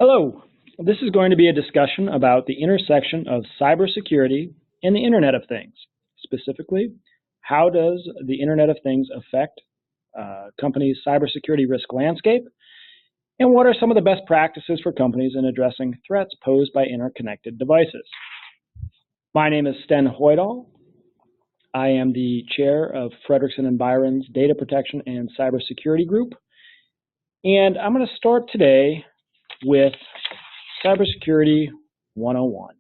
Hello, this is going to be a discussion about the intersection of cybersecurity and the Internet of Things. Specifically, how does the Internet of Things affect companies' cybersecurity risk landscape, and what are some of the best practices for companies in addressing threats posed by interconnected devices? My name is Sten-Erik Hoidal. I am the chair of Fredrikson Byron's Data Protection and Cybersecurity Group, and I'm going to start today with Cybersecurity 101.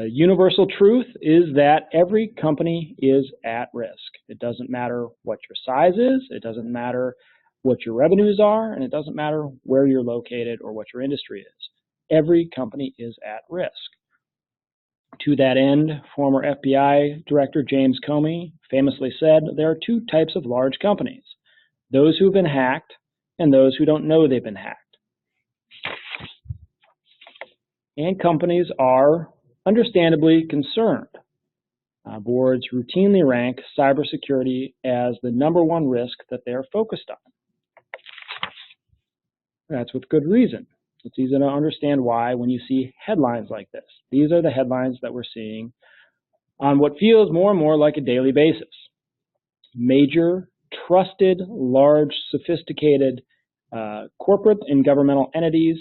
Universal truth is that every company is at risk. It doesn't matter what your size is, it doesn't matter what your revenues are, and it doesn't matter where you're located or what your industry is. Every company is at risk. To that end, former FBI Director James Comey famously said there are two types of large companies: those who've been hacked and those who don't know they've been hacked. And companies are understandably concerned. Boards routinely rank cybersecurity as the #1 risk that they're focused on. That's with good reason. It's easy to understand why when you see headlines like this. These are the headlines that we're seeing on what feels more and more like a daily basis. Major, trusted, large, sophisticated corporate and governmental entities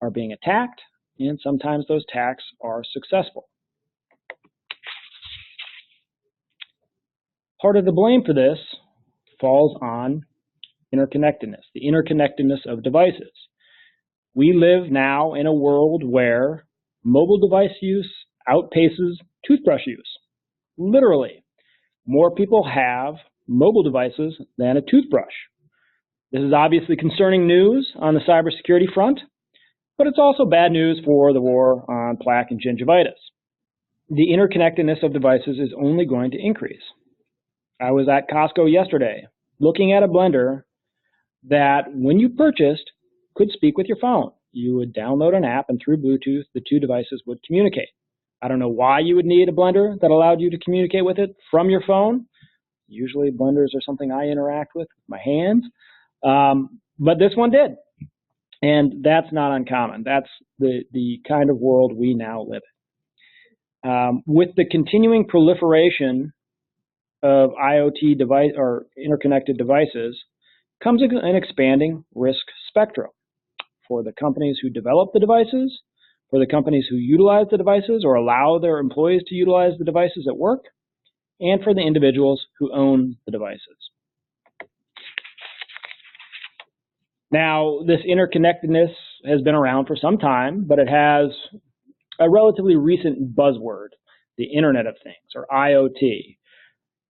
are being attacked, and sometimes those attacks are successful. Part of the blame for this falls on interconnectedness, the interconnectedness of devices. We live now in a world where mobile device use outpaces toothbrush use. Literally, more people have mobile devices than a toothbrush. This is obviously concerning news on the cybersecurity front, but it's also bad news for the war on plaque and gingivitis. The interconnectedness of devices is only going to increase. I was at Costco yesterday looking at a blender that, when you purchased, could speak with your phone. You would download an app, and through Bluetooth, the two devices would communicate. I don't know why you would need a blender that allowed you to communicate with it from your phone. Usually blenders are something I interact with my hands, but this one did. And that's not uncommon. That's the kind of world we now live in. With the continuing proliferation of IoT device or interconnected devices comes an expanding risk spectrum for the companies who develop the devices, for the companies who utilize the devices or allow their employees to utilize the devices at work, and for the individuals who own the devices. Now, this interconnectedness has been around for some time, but it has a relatively recent buzzword, the Internet of Things, or IoT.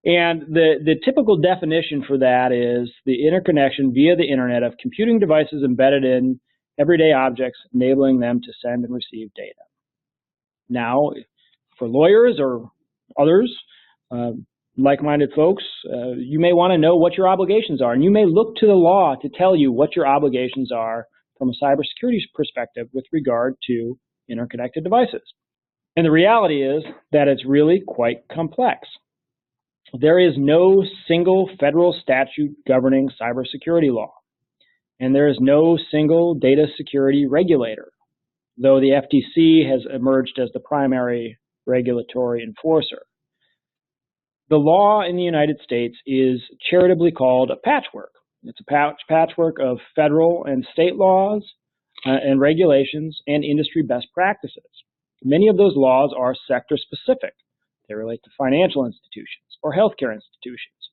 And the typical definition for that is the interconnection via the Internet of computing devices embedded in everyday objects, enabling them to send and receive data. Now, for lawyers or others, like-minded folks, you may want to know what your obligations are, and you may look to the law to tell you what your obligations are from a cybersecurity perspective with regard to interconnected devices. And the reality is that it's really quite complex. There is no single federal statute governing cybersecurity law, and there is no single data security regulator, though the FTC has emerged as the primary regulatory enforcer. The law in the United States is charitably called a patchwork. It's a patchwork of federal and state laws and regulations and industry best practices. Many of those laws are sector-specific. They relate to financial institutions or healthcare institutions.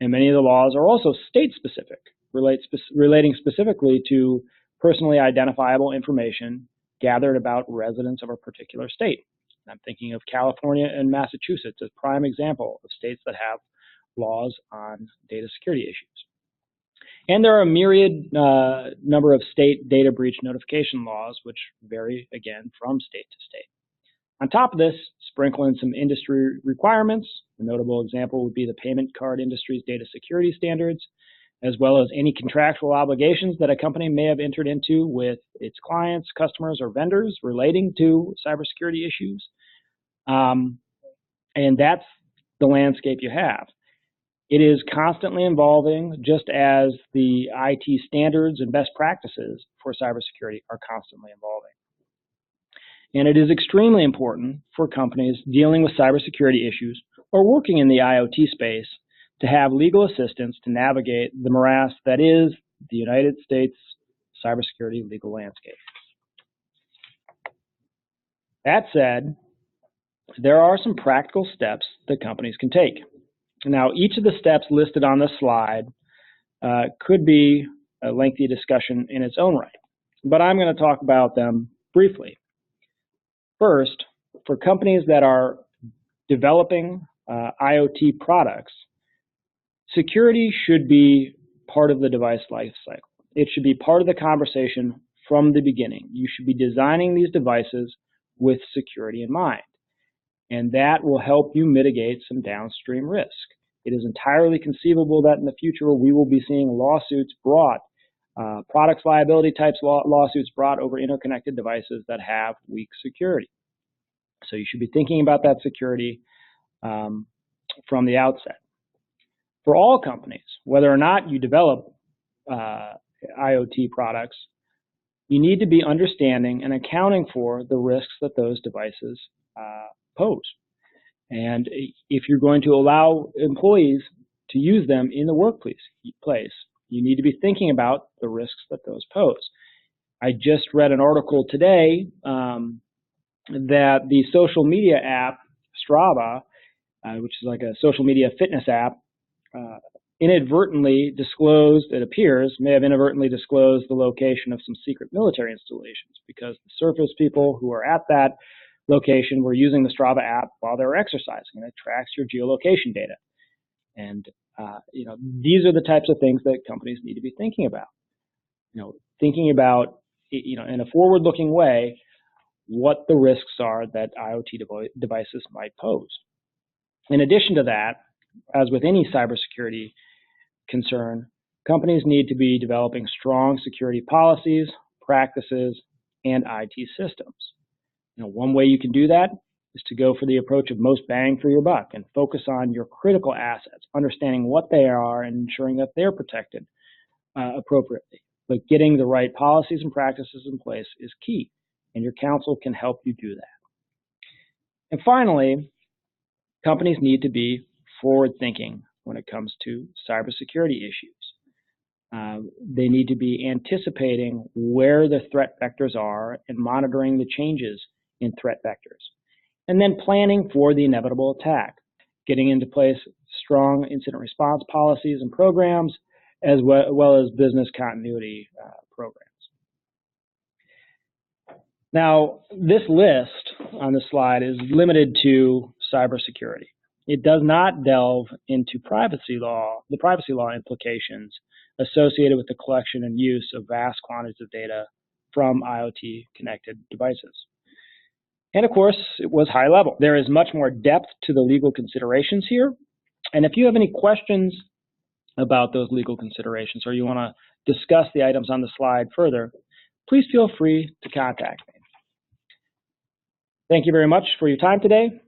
And many of the laws are also state-specific, relating specifically to personally identifiable information gathered about residents of a particular state. I'm thinking of California and Massachusetts as prime example of states that have laws on data security issues. And there are a myriad number of state data breach notification laws, which vary, again, from state to state. On top of this, sprinkle in some industry requirements. A notable example would be the payment card industry's data security standards, as well as any contractual obligations that a company may have entered into with its clients, customers, or vendors relating to cybersecurity issues. And that's the landscape you have. It is constantly evolving, just as the IT standards and best practices for cybersecurity are constantly evolving. And it is extremely important for companies dealing with cybersecurity issues or working in the IoT space to have legal assistance to navigate the morass that is the United States cybersecurity legal landscape. That said, there are some practical steps that companies can take. Now, each of the steps listed on this slide could be a lengthy discussion in its own right, but I'm going to talk about them briefly. First, for companies that are developing IoT products, security should be part of the device lifecycle. It should be part of the conversation from the beginning. You should be designing these devices with security in mind, and that will help you mitigate some downstream risk. It is entirely conceivable that in the future we will be seeing lawsuits brought, products liability types lawsuits brought over interconnected devices that have weak security. So you should be thinking about that security from the outset. For all companies, whether or not you develop IoT products, you need to be understanding and accounting for the risks that those devices pose. And if you're going to allow employees to use them in the workplace, you need to be thinking about the risks that those pose. I just read an article today that the social media app Strava, which is like a social media fitness app, inadvertently disclosed, it appears, may have inadvertently disclosed the location of some secret military installations because the surface people who are at that location were using the Strava app while they were exercising, and it tracks your geolocation data. And these are the types of things that companies need to be thinking about. Thinking about, in a forward-looking way, what the risks are that IoT devices might pose. In addition to that, as with any cybersecurity concern, companies need to be developing strong security policies, practices, and IT systems. One way you can do that is to go for the approach of most bang for your buck and focus on your critical assets, understanding what they are and ensuring that they're protected appropriately. But getting the right policies and practices in place is key, and your counsel can help you do that. And finally, companies need to be forward-thinking when it comes to cybersecurity issues. They need to be anticipating where the threat vectors are and monitoring the changes in threat vectors, and then planning for the inevitable attack, getting into place strong incident response policies and programs, as well as business continuity programs. Now, this list on the slide is limited to cybersecurity. It does not delve into privacy law, the privacy law implications associated with the collection and use of vast quantities of data from IoT connected devices. And of course, it was high level. There is much more depth to the legal considerations here. And if you have any questions about those legal considerations or you want to discuss the items on the slide further, please feel free to contact me. Thank you very much for your time today.